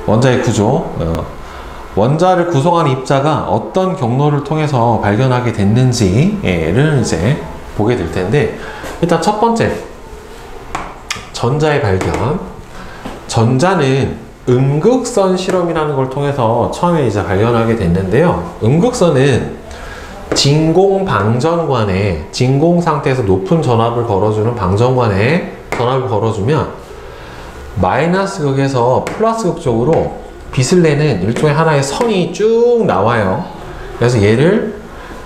원자의 구조, 원자를 구성하는 입자가 어떤 경로를 통해서 발견하게 됐는지를 이제 보게 될 텐데, 일단 첫 번째, 전자의 발견. 전자는 음극선 실험이라는 걸 통해서 처음에 이제 발견하게 됐는데요. 음극선은 진공 방전관에, 진공 상태에서 높은 전압을 걸어주는 방전관에 전압을 걸어주면 마이너스 극에서 플러스 극 쪽으로 빛을 내는 일종의 하나의 선이 쭉 나와요. 그래서 얘를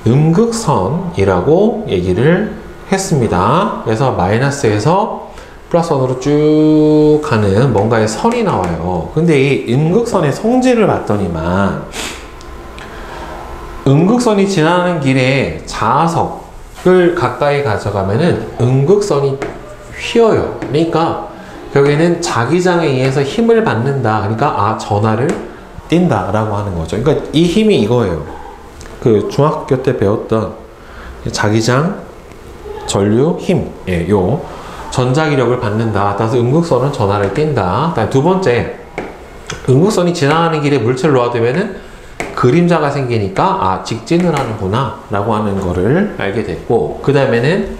음극선이라고 얘기를 했습니다. 그래서 마이너스에서 플러스원으로 쭉 가는 뭔가의 선이 나와요. 근데 이 음극선의 성질을 봤더니만 음극선이 지나는 길에 자석을 가까이 가져가면은 음극선이 휘어요. 그러니까 결국에는 자기장에 의해서 힘을 받는다. 그러니까 전하를 띈다 라고 하는 거죠. 그러니까 이 힘이 이거예요. 그 중학교 때 배웠던 자기장, 전류, 힘. 예, 요 전자기력을 받는다. 따라서 음극선은 전하를 띈다. 두 번째, 음극선이 지나가는 길에 물체를 놓아두면은 그림자가 생기니까 직진을 하는구나 라고 하는 거를 알게 됐고, 그 다음에는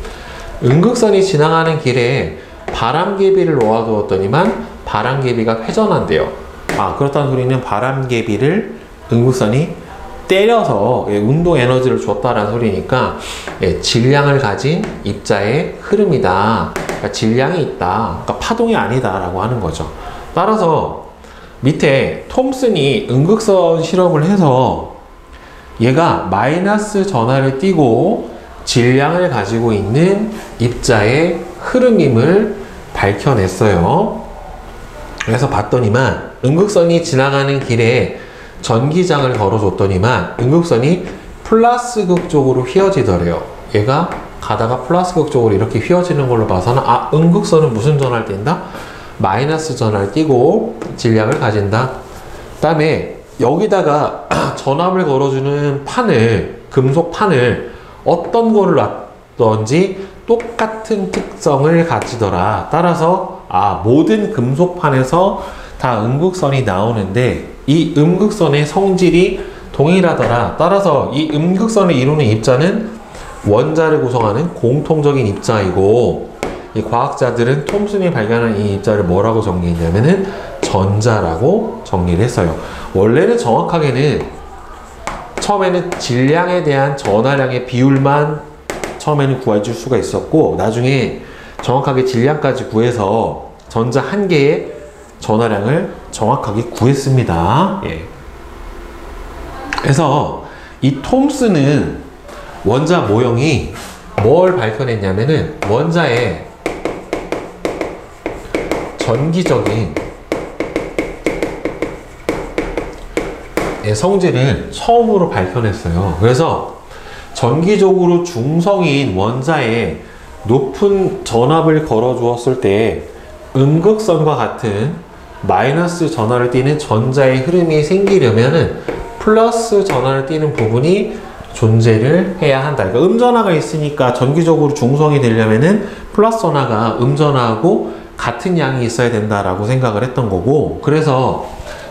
음극선이 지나가는 길에 바람개비를 놓아두었더니만 바람개비가 회전한대요. 그렇다는 소리는 바람개비를 음극선이 때려서 운동 에너지를 줬다라는 소리니까 질량을 가진 입자의 흐름이다. 그러니까 질량이 있다. 그러니까 파동이 아니다 라고 하는 거죠. 따라서 밑에 톰슨이 음극선 실험을 해서 얘가 마이너스 전하를 띠고 질량을 가지고 있는 입자의 흐름임을 밝혀냈어요. 그래서 봤더니만 음극선이 지나가는 길에 전기장을 걸어줬더니만 음극선이 플러스 극 쪽으로 휘어지더래요. 얘가 가다가 플러스 극 쪽으로 이렇게 휘어지는 걸로 봐서는 음극선은 무슨 전하를 띈다? 마이너스 전하를 띠고 질량을 가진다. 그 다음에 여기다가 전압을 걸어주는 판을, 금속 판을 어떤 거를 놨던지 똑같은 특성을 가지더라. 따라서 모든 금속판에서 다 음극선이 나오는데 이 음극선의 성질이 동일하더라. 따라서 이 음극선을 이루는 입자는 원자를 구성하는 공통적인 입자이고, 이 과학자들은 톰슨이 발견한 이 입자를 뭐라고 정리했냐면은 전자라고 정리를 했어요. 원래는 정확하게는 처음에는 질량에 대한 전하량의 비율만 처음에는 구해줄 수가 있었고, 나중에 정확하게 질량까지 구해서 전자 한 개의 전하량을 정확하게 구했습니다. 예. 그래서 이 톰슨은 원자 모형이 뭘 밝혀냈냐면은 원자의 전기적인 성질을 처음으로 밝혀냈어요. 그래서 전기적으로 중성인 원자에 높은 전압을 걸어 주었을 때 음극선과 같은 마이너스 전하를 띠는 전자의 흐름이 생기려면은 플러스 전하를 띠는 부분이 존재를 해야 한다. 그러니까 음전하가 있으니까 전기적으로 중성이 되려면은 플러스 전하가 음전하고 같은 양이 있어야 된다라고 생각을 했던 거고, 그래서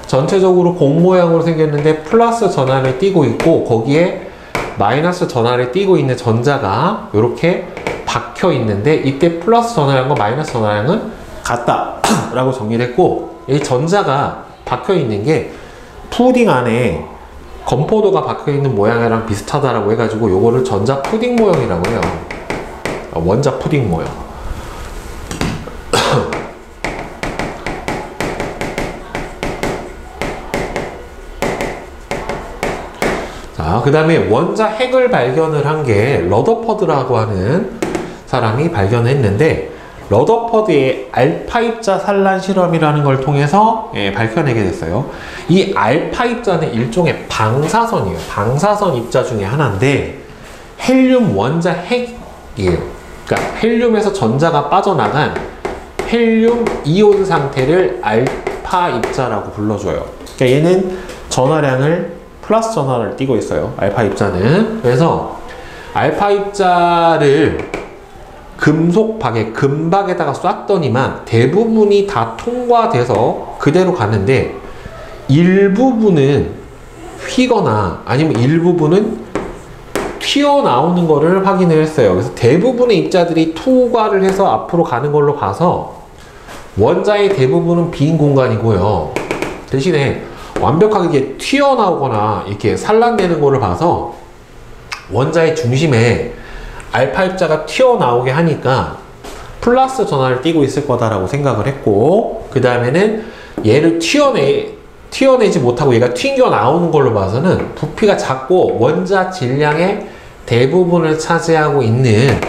전체적으로 공 모양으로 생겼는데 플러스 전하를 띠고 있고 거기에 마이너스 전하를 띠고 있는 전자가 이렇게 박혀 있는데, 이때 플러스 전하량과 마이너스 전하량은 같다 라고 정리를 했고, 이 전자가 박혀 있는 게 푸딩 안에 건포도가 박혀 있는 모양이랑 비슷하다라고 해가지고 요거를 전자 푸딩 모형이라고 해요. 원자 푸딩 모형. 자, 그 다음에 원자 핵을 발견을 한 게 러더퍼드라고 하는 사람이 발견했는데, 러더퍼드의 알파 입자 산란 실험이라는 걸 통해서 밝혀내게 됐어요. 이 알파 입자는 일종의 방사선이에요. 방사선 입자 중에 하나인데 헬륨 원자 핵이에요. 그러니까 헬륨에서 전자가 빠져나간 헬륨 이온 상태를 알파 입자라고 불러줘요. 그러니까 얘는 전하량을 플러스 전하를 띠고 있어요. 알파 입자는. 그래서 알파 입자를 금속박에, 금박에다가 쐈더니만 대부분이 다 통과돼서 그대로 가는데, 일부분은 휘거나 아니면 일부분은 튀어나오는 거를 확인을 했어요. 그래서 대부분의 입자들이 투과를 해서 앞으로 가는 걸로 봐서 원자의 대부분은 빈 공간이고요. 대신에 완벽하게 이렇게 튀어나오거나 이렇게 산란되는 거를 봐서 원자의 중심에 알파 입자가 튀어나오게 하니까 플러스 전하를 띠고 있을 거다라고 생각을 했고, 그 다음에는 얘를 튀어내지 못하고 얘가 튕겨 나오는 걸로 봐서는 부피가 작고 원자 질량의 대부분을 차지하고 있는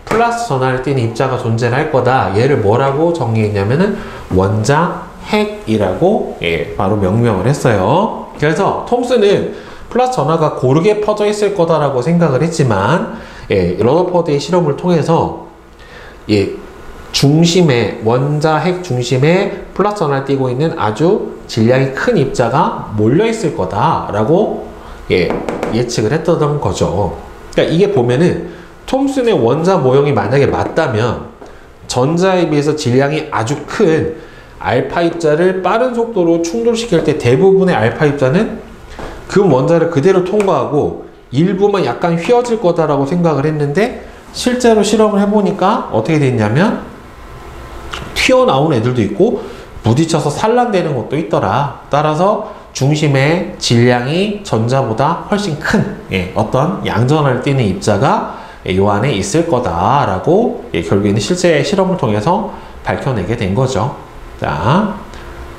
플러스 전하를 띠는 입자가 존재할 거다. 얘를 뭐라고 정의했냐면은 원자 핵이라고 바로 명명을 했어요. 그래서 톰슨은 플러스 전하가 고르게 퍼져 있을 거다라고 생각을 했지만 러더퍼드의 실험을 통해서 중심에 원자 핵 중심에 플러스 전하를 띠고 있는 아주 질량이 큰 입자가 몰려 있을 거다라고 예측을 했던 거죠. 그러니까 이게 보면은 톰슨의 원자 모형이 만약에 맞다면 전자에 비해서 질량이 아주 큰 알파 입자를 빠른 속도로 충돌시킬 때 대부분의 알파 입자는 그 원자를 그대로 통과하고 일부만 약간 휘어질 거다라고 생각을 했는데, 실제로 실험을 해보니까 어떻게 됐냐면 튀어나온 애들도 있고 부딪혀서 산란되는 것도 있더라. 따라서 중심의 질량이 전자보다 훨씬 큰 어떤 양전하를 띠는 입자가 요 안에 있을 거다라고 결국에는 실제 실험을 통해서 밝혀내게 된 거죠. 자,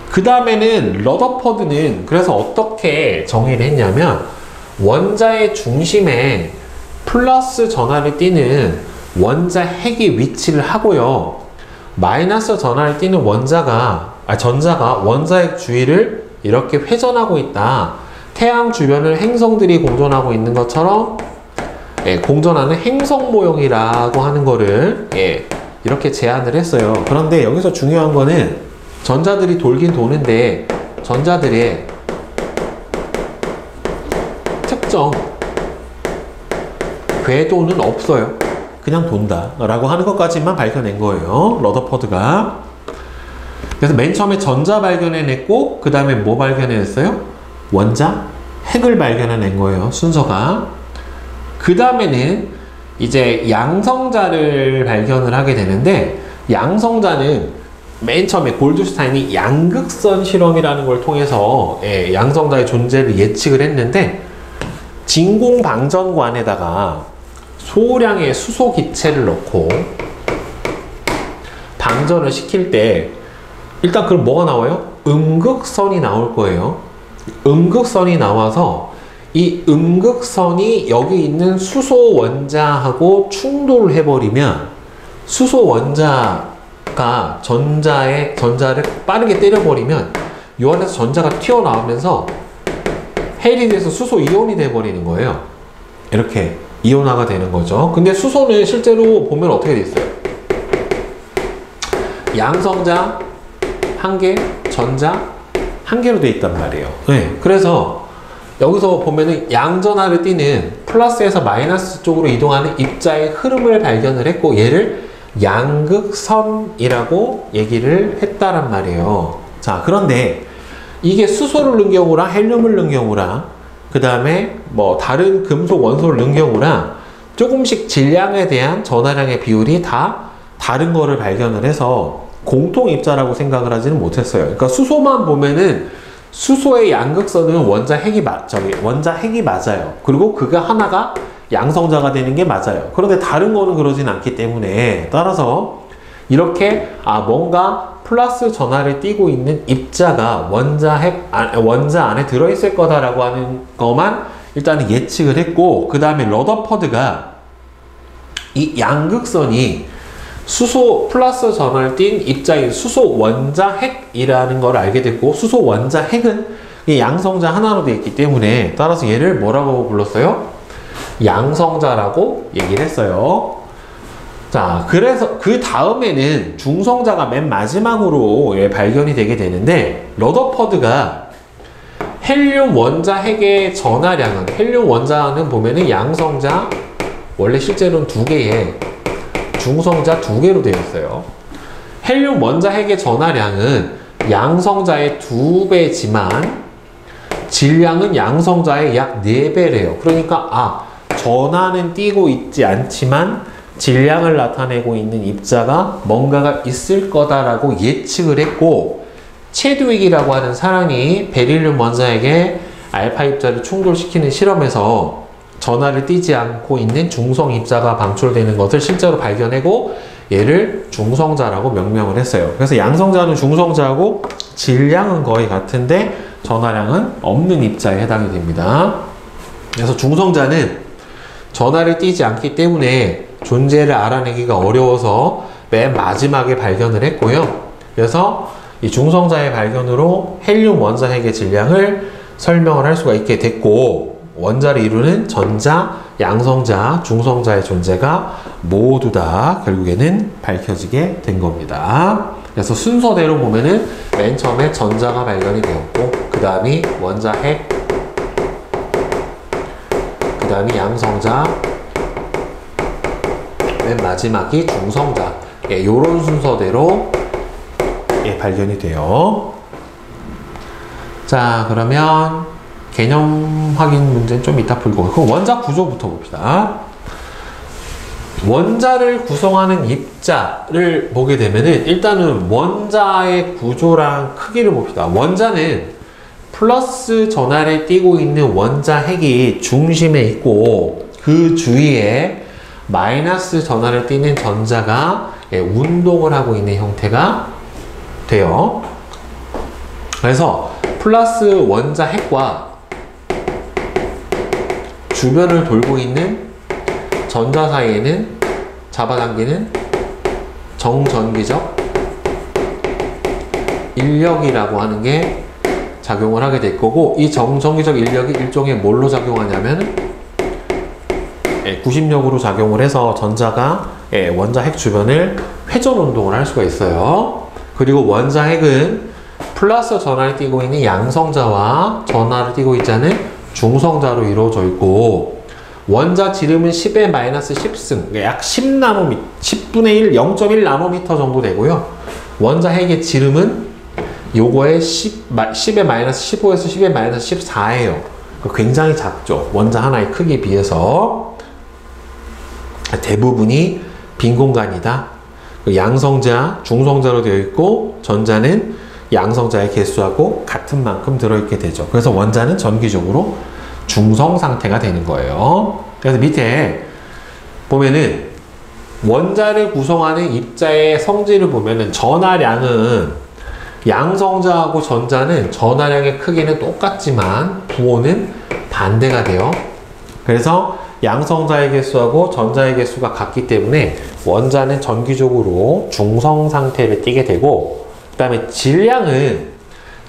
그 다음에는 러더퍼드는 그래서 어떻게 정의를 했냐면 원자의 중심에 플러스 전하를 띠는 원자 핵이 위치를 하고요, 마이너스 전하를 띠는 전자가 원자핵 주위를 이렇게 회전하고 있다. 태양 주변을 행성들이 공전하고 있는 것처럼 공전하는 행성 모형이라고 하는 거를 이렇게 제안을 했어요. 그런데 여기서 중요한 거는 전자들이 돌긴 도는데 전자들의 특정 궤도는 없어요. 그냥 돈다 라고 하는 것까지만 밝혀낸 거예요, 러더퍼드가. 그래서 맨 처음에 전자 발견해냈고 그 다음에 뭐 발견해냈어요? 원자 핵을 발견해낸 거예요, 순서가. 그 다음에는 이제 양성자를 발견을 하게 되는데, 양성자는 맨 처음에 골드슈타인이 양극선 실험이라는 걸 통해서 양성자의 존재를 예측을 했는데, 진공방전관에다가 소량의 수소 기체를 넣고 방전을 시킬 때 일단 그럼 뭐가 나와요? 음극선이 나올 거예요. 음극선이 나와서 이 음극선이 여기 있는 수소 원자하고 충돌을 해버리면 수소 원자가 전자를 빠르게 때려버리면 이 안에서 전자가 튀어나오면서 헬이 돼서 수소 이온이 돼버리는 거예요. 이렇게 이온화가 되는 거죠. 근데 수소는 실제로 보면 어떻게 돼 있어요? 양성자 1개, 전자 1개로 돼 있단 말이에요. 그래서 여기서 보면은 양전하를 띠는 플러스에서 마이너스 쪽으로 이동하는 입자의 흐름을 발견을 했고, 얘를 양극선이라고 얘기를 했다란 말이에요. 자, 그런데 이게 수소를 넣은 경우랑 헬륨을 넣은 경우랑 그 다음에 뭐 다른 금속 원소를 넣은 경우랑 조금씩 질량에 대한 전하량의 비율이 다 다른 거를 발견을 해서 공통 입자라고 생각을 하지는 못했어요. 그러니까 수소만 보면은 수소의 양극선은 원자 핵이 맞아요. 그리고 그거 하나가 양성자가 되는 게 맞아요. 그런데 다른 거는 그러진 않기 때문에, 따라서 이렇게 뭔가 플러스 전하를 띠고 있는 입자가 원자 안에 들어있을 거다라고 하는 것만 일단은 예측을 했고, 그 다음에 러더퍼드가 이 양극선이 수소 플러스 전하를 띤 입자인 수소 원자 핵이라는 걸 알게 됐고, 수소 원자 핵은 이 양성자 하나로 되어 있기 때문에 따라서 얘를 뭐라고 불렀어요? 양성자라고 얘기를 했어요. 자, 그래서 그 다음에는 중성자가 맨 마지막으로 발견이 되게 되는데, 러더퍼드가 헬륨 원자 핵의 전하량은, 헬륨 원자는 보면은 양성자 원래 실제로는 2개에 중성자 2개로 되어 있어요. 헬륨 원자 핵의 전하량은 양성자의 2배지만 질량은 양성자의 약 4배래요. 그러니까 전하는 띄고 있지 않지만 질량을 나타내고 있는 입자가 뭔가가 있을 거다라고 예측을 했고, 체드윅이라고 하는 사람이 베릴륨 원자에게 알파 입자를 충돌시키는 실험에서 전하를 띄지 않고 있는 중성 입자가 방출되는 것을 실제로 발견하고 얘를 중성자라고 명명을 했어요. 그래서 양성자는 중성자하고 질량은 거의 같은데 전하량은 없는 입자에 해당이 됩니다. 그래서 중성자는 전하를 띄지 않기 때문에 존재를 알아내기가 어려워서 맨 마지막에 발견을 했고요. 그래서 이 중성자의 발견으로 헬륨 원자핵의 질량을 설명을 할 수가 있게 됐고, 원자를 이루는 전자, 양성자, 중성자의 존재가 모두 다 결국에는 밝혀지게 된 겁니다. 그래서 순서대로 보면은 맨 처음에 전자가 발견이 되었고, 그 다음이 원자핵, 그 다음이 양성자, 맨 마지막이 중성자. 요런 순서대로 발견이 돼요. 자, 그러면 개념 확인 문제는 좀 이따 풀고, 그럼 원자 구조부터 봅시다. 원자를 구성하는 입자를 보게 되면은 일단은 원자의 구조랑 크기를 봅시다. 원자는 플러스 전하를 띄고 있는 원자핵이 중심에 있고, 그 주위에 마이너스 전하를 띄는 전자가 운동을 하고 있는 형태가 돼요. 그래서 플러스 원자핵과 주변을 돌고 있는 전자 사이에는 잡아당기는 정전기적 인력이라고 하는 게 작용을 하게 될 거고, 이 정전기적 인력이 일종의 뭘로 작용하냐면 90력으로 작용을 해서 전자가 원자핵 주변을 회전 운동을 할 수가 있어요. 그리고 원자핵은 플러스 전하를 띄고 있는 양성자와 전하를 띄고 있지 않은 중성자로 이루어져 있고, 원자 지름은 10의 마이너스 10승, 약 10나노미, 10분의 1, 0.1나노미터 정도 되고요. 원자핵의 지름은 요거의 10의 마이너스 15에서 10의 마이너스 14예요. 굉장히 작죠. 원자 하나의 크기에 비해서. 대부분이 빈 공간이다. 양성자, 중성자로 되어 있고, 전자는 양성자의 개수하고 같은 만큼 들어있게 되죠. 그래서 원자는 전기적으로 중성 상태가 되는 거예요. 그래서 밑에 보면은 원자를 구성하는 입자의 성질을 보면은 전하량은 양성자하고 전자는 전하량의 크기는 똑같지만 부호는 반대가 돼요. 그래서 양성자의 개수하고 전자의 개수가 같기 때문에 원자는 전기적으로 중성 상태를 띠게 되고, 그 다음에 질량은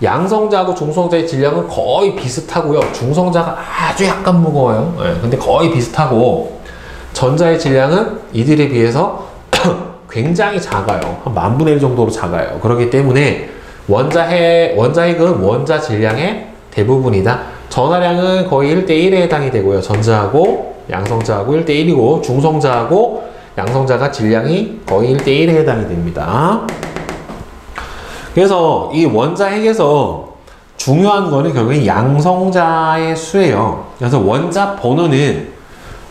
양성자하고 중성자의 질량은 거의 비슷하고요. 중성자가 아주 약간 무거워요. 근데 거의 비슷하고, 전자의 질량은 이들에 비해서 굉장히 작아요. 한 10,000분의 1 정도로 작아요. 그렇기 때문에 원자핵은 원자 질량의 대부분이다. 전하량은 거의 1대1에 해당이 되고요. 전자하고 양성자하고 1대1이고, 중성자하고 양성자가 질량이 거의 1대1에 해당이 됩니다. 그래서 이 원자핵에서 중요한 거는 결국엔 양성자의 수예요. 그래서 원자 번호는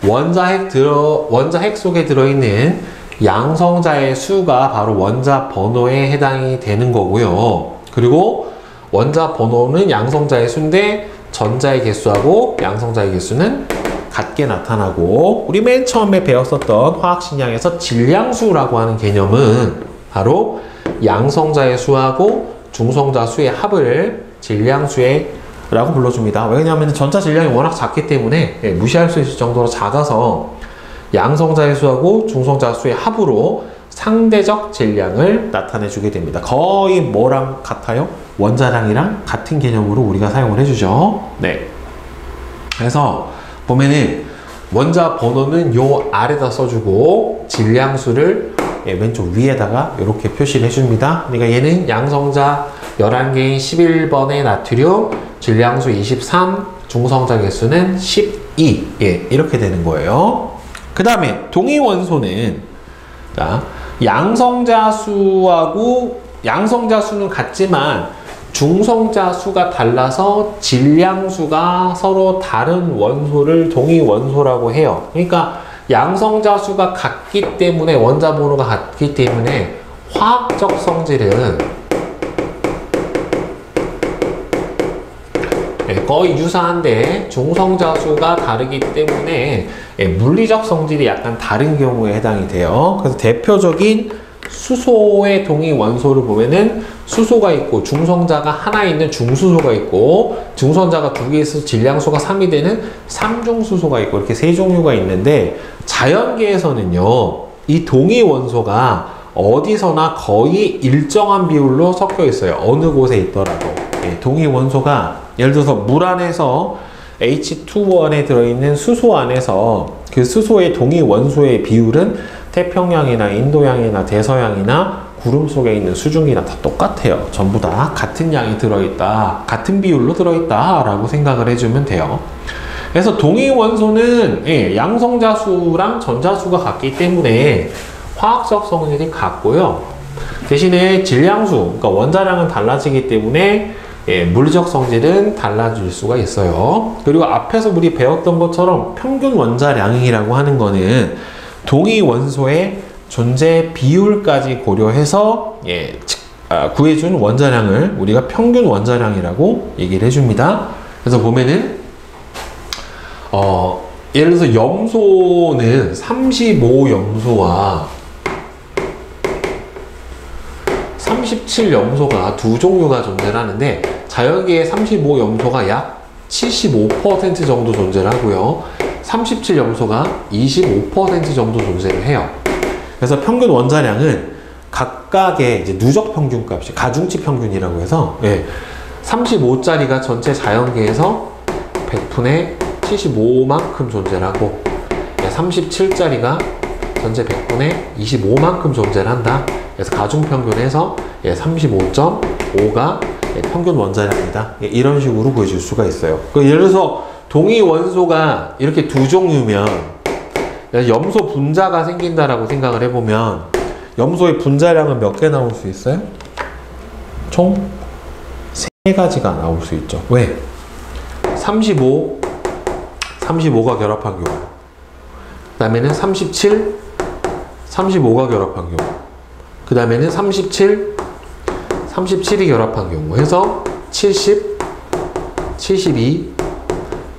원자핵 속에 들어있는 양성자의 수가 바로 원자 번호에 해당이 되는 거고요. 그리고 원자 번호는 양성자의 수인데 전자의 개수하고 양성자의 개수는 같게 나타나고, 우리 맨 처음에 배웠었던 화학식량에서 질량수라고 하는 개념은 바로 양성자의 수하고 중성자 수의 합을 질량수라고 불러줍니다. 왜냐하면 전자 질량이 워낙 작기 때문에 무시할 수 있을 정도로 작아서 양성자의 수하고 중성자 수의 합으로 상대적 질량을 나타내 주게 됩니다. 거의 뭐랑 같아요? 원자량이랑 같은 개념으로 우리가 사용을 해주죠. 네. 그래서 보면은 원자 번호는 요 아래다 써주고, 질량수를 왼쪽 위에다가 이렇게 표시를 해줍니다. 그러니까 얘는 양성자 11개인 11번의 나트륨, 질량수 23, 중성자 개수는 12. 이렇게 되는 거예요. 그 다음에 동위원소는, 자, 양성자 수는 같지만 중성자 수가 달라서 질량수가 서로 다른 원소를 동위 원소라고 해요. 그러니까 양성자 수가 같기 때문에, 원자 번호가 같기 때문에 화학적 성질은 거의 유사한데 중성자 수가 다르기 때문에 물리적 성질이 약간 다른 경우에 해당이 돼요. 그래서 대표적인 수소의 동위 원소를 보면은 수소가 있고 중성자가 하나 있는 중수소가 있고 중성자가 두 개 있어서 질량수가 3이 되는 삼중수소가 있고 이렇게 세 종류가 있는데, 자연계에서는요 이 동위 원소가 어디서나 거의 일정한 비율로 섞여 있어요. 어느 곳에 있더라도. 동위 원소가 예를 들어서 물 안에서 H2O 안에 들어있는 수소 안에서 그 수소의 동위 원소의 비율은 태평양이나 인도양이나 대서양이나 구름 속에 있는 수증기나 다 똑같아요. 전부 다 같은 양이 들어있다, 같은 비율로 들어있다 라고 생각을 해주면 돼요. 그래서 동위 원소는 양성자수랑 전자수가 같기 때문에 화학적 성질이 같고요. 대신에 질량수, 그러니까 원자량은 달라지기 때문에 물리적 성질은 달라질 수가 있어요. 그리고 앞에서 우리 배웠던 것처럼 평균 원자량이라고 하는 거는 동위 원소의 존재 비율까지 고려해서 구해준 원자량을 우리가 평균 원자량이라고 얘기를 해줍니다. 그래서 보면은 예를 들어서 염소는 35염소와 37염소가 두 종류가 존재를 하는데, 자연계에 35염소가 약 75% 정도 존재를 하고요. 37염소가 25% 정도 존재를 해요. 그래서 평균 원자량은 각각의 이제 누적 평균값이 가중치 평균이라고 해서 35짜리가 전체 자연계에서 100분의 75만큼 존재를 하고 37짜리가 전체 100분의 25만큼 존재를 한다. 그래서 가중평균에서 35.5가 평균 원자량이다. 이런 식으로 구해줄 수가 있어요. 예를 들어서 동위 원소가 이렇게 두 종류면 염소 분자가 생긴다라고 생각을 해보면 염소의 분자량은 몇 개 나올 수 있어요? 총 3가지가 나올 수 있죠. 왜? 35가 결합한 경우, 그 다음에는 37, 35가 결합한 경우, 그 다음에는 37, 37이 결합한 경우 해서 70, 72,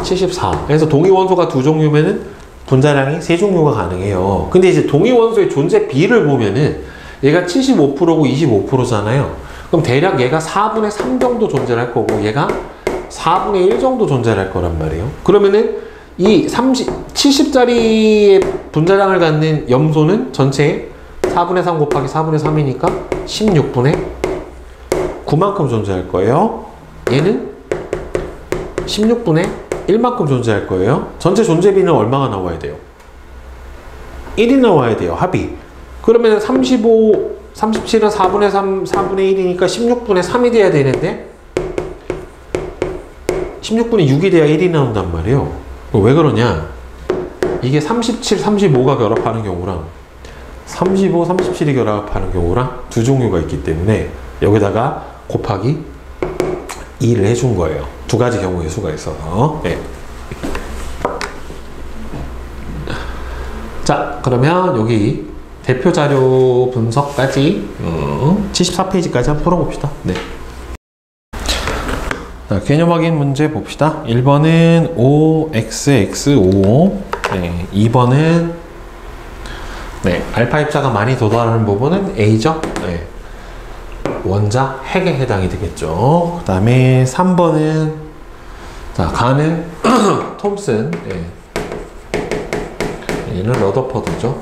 74. 그래서 동위 원소가 두 종류면은 분자량이 세 종류가 가능해요. 근데 이제 동위 원소의 존재 비를 보면은 얘가 75%고 25%잖아요. 그럼 대략 얘가 4분의 3 정도 존재를 할 거고 얘가 4분의 1 정도 존재를 할 거란 말이에요. 그러면은 이 70짜리의 분자량을 갖는 염소는 전체에 4분의 3 곱하기 4분의 3이니까 16분의 9만큼 존재할 거예요. 얘는 16분의 1만큼 존재할 거예요. 전체 존재비는 얼마가 나와야 돼요? 1이 나와야 돼요. 합이. 그러면 37은 4분의 3, 4분의 1이니까 16분의 3이 돼야 되는데 16분의 6이 돼야 1이 나온단 말이에요. 왜 그러냐? 이게 37, 35가 결합하는 경우랑 35, 37이 결합하는 경우랑 두 종류가 있기 때문에 여기다가 곱하기 2를 해준 거예요. 두 가지 경우의 수가 있어서. 자, 그러면 여기 대표 자료 분석까지 74페이지까지 한번 풀어봅시다. 자, 개념 확인 문제 봅시다. 1번은 OXX5, 2번은 알파 입자가 많이 도달하는 부분은 A죠. 원자 핵에 해당이 되겠죠. 그 다음에 3번은 자, 가는 톰슨, 얘는 러더퍼드죠.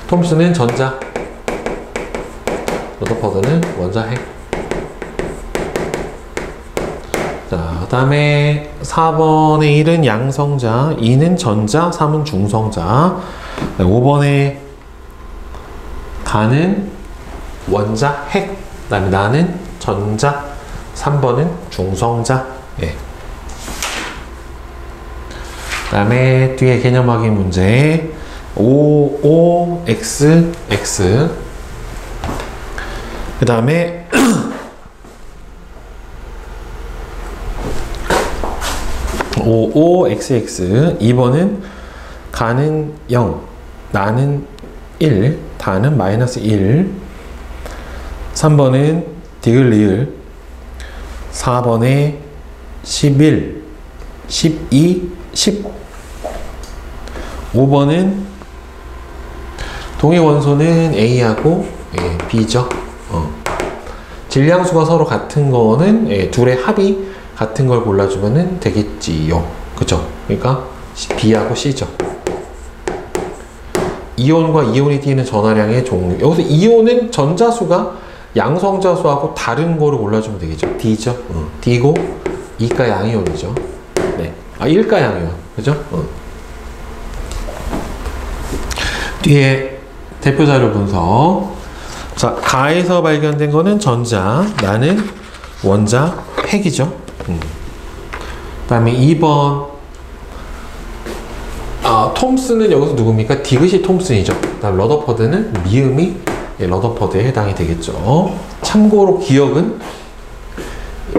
톰슨은 전자, 러더퍼드는 원자 핵. 자, 그 다음에 4번의 1은 양성자, 2는 전자, 3은 중성자. 5번에 가는 원자 핵, 그 다음에 나는 전자, 3번은 중성자. 그 다음에 뒤에 개념 확인 문제 OOXX 그 다음에 55xx 2번은 가는 0, 나는 1, 다는 마이너스 1. 3번은 디귿 리을. 4번에 11, 12, 10. 5번은 동의 원소는 A하고 B죠. 질량수가 서로 같은 거는 둘의 합이 같은 걸 골라주면 되겠지요. 그죠? 그러니까 B하고 C죠. 이온과 이온이 띠는 전하량의 종류. 여기서 이온은 전자수가 양성자수하고 다른 거를 골라주면 되겠죠. D죠. D고 이가 양이온이죠. 네. 아, 1가 양이온. 그죠? 뒤에 대표자료 분석. 자, 가에서 발견된 거는 전자, 나는 원자, 핵이죠. 그 다음에 2번 톰슨은 여기서 누굽니까? 디귿이 톰슨이죠. 그 다음 러더퍼드는 미음이 러더퍼드에 해당이 되겠죠. 참고로 기억은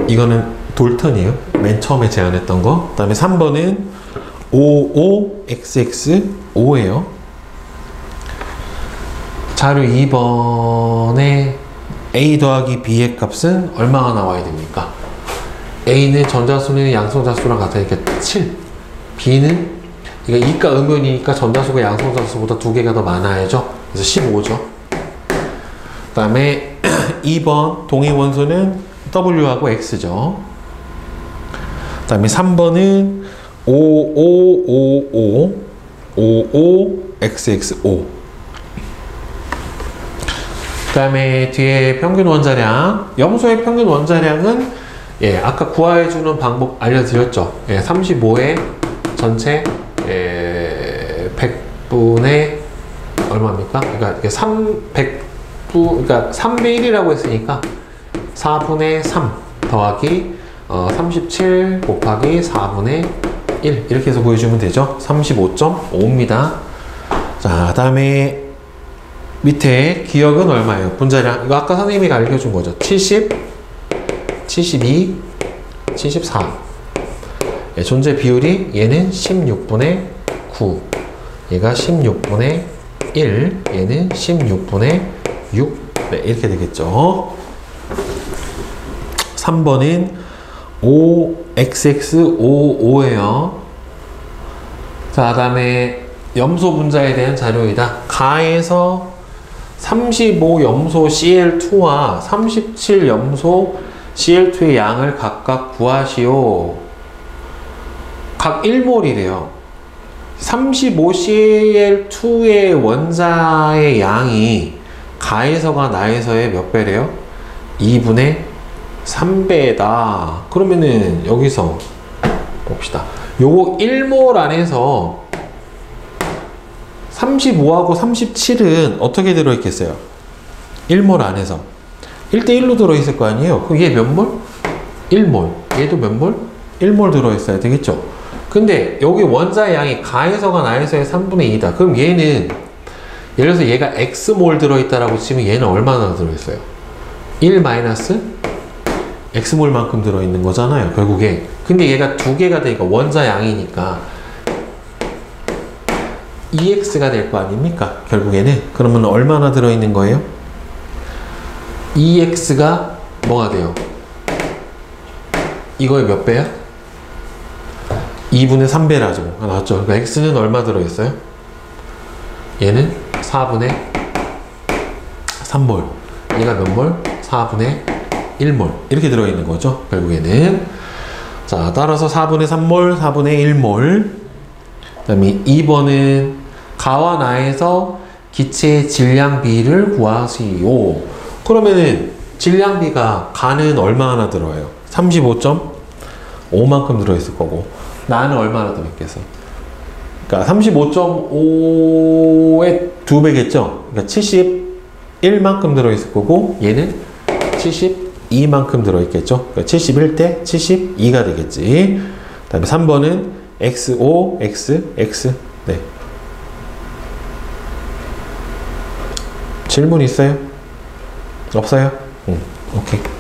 이거는 돌턴이에요. 맨 처음에 제안했던 거. 그 다음에 3번은 55xx5예요. 자료 2번에 A 더하기 B의 값은 얼마가 나와야 됩니까? A는 전자수는 양성자수랑 같으니까 7. B는 이거 이가 음연이니까 전자수가 양성자수보다 2개가 더 많아야죠. 그래서 15죠. 그 다음에 2번 동의 원소는 W하고 X죠. 그 다음에 3번은 55xx5. 그 다음에 뒤에 평균 원자량. 염소의 평균 원자량은 아까 구하해주는 방법 알려드렸죠. 35의 전체 100분의 얼마입니까? 그러니까 그러니까 3대 1이라고 했으니까 4분의 3 더하기 37 곱하기 4분의 1 이렇게 해서 구해주면 되죠. 35.5입니다. 자, 그 다음에 밑에 기억은 얼마예요? 분자량. 이거 아까 선생님이 알려준 거죠. 70, 72, 74. 존재 비율이 얘는 16분의 9. 얘가 16분의 1. 얘는 16분의 6. 네, 이렇게 되겠죠. 3번은 5xx55예요. 자, 그 다음에 염소 분자에 대한 자료이다. 가에서 35 염소 Cl2와 37 염소 Cl2의 양을 각각 구하시오. 각 1몰이래요. 35 Cl2의 원자의 양이 가에서가 나에서의 몇 배래요? 2분의 3배다. 그러면은 여기서 봅시다. 요거 1몰 안에서 35하고 37은 어떻게 들어있겠어요? 1몰 안에서 1대1로 들어있을 거 아니에요? 그럼 얘 몇 몰? 1몰. 얘도 몇 몰? 1몰 들어있어야 되겠죠? 근데 여기 원자의 양이 가에서가 나에서의 3분의 2다. 그럼 얘는 예를 들어서 얘가 X몰 들어있다라고 치면 얘는 얼마나 들어있어요? 1 마이너스 X몰만큼 들어있는 거잖아요, 결국에. 근데 얘가 2개가 되니까 원자 양이니까 2x가 될 거 아닙니까? 결국에는. 그러면 얼마나 들어있는 거예요? 2x가 뭐가 돼요? 이거의 몇 배야? 2분의 3배라죠. 나왔죠? 그러니까 x는 얼마 들어있어요? 얘는 4분의 3몰. 얘가 몇 몰? 4분의 1몰. 이렇게 들어있는 거죠, 결국에는. 자, 따라서 4분의 3몰, 4분의 1몰. 그 다음에 2번은 가와 나에서 기체의 질량비를 구하시오. 그러면은 질량비가 가는 얼마나 들어요? 35.5만큼 들어있을 거고 나는 얼마나 들어있겠어? 그러니까 35.5의 2배겠죠? 그러니까 71만큼 들어있을 거고 얘는 72만큼 들어있겠죠? 그러니까 71대 72가 되겠지. 그 다음에 3번은 XO, X, X. 네. 질문 있어요? 없어요? 오케이.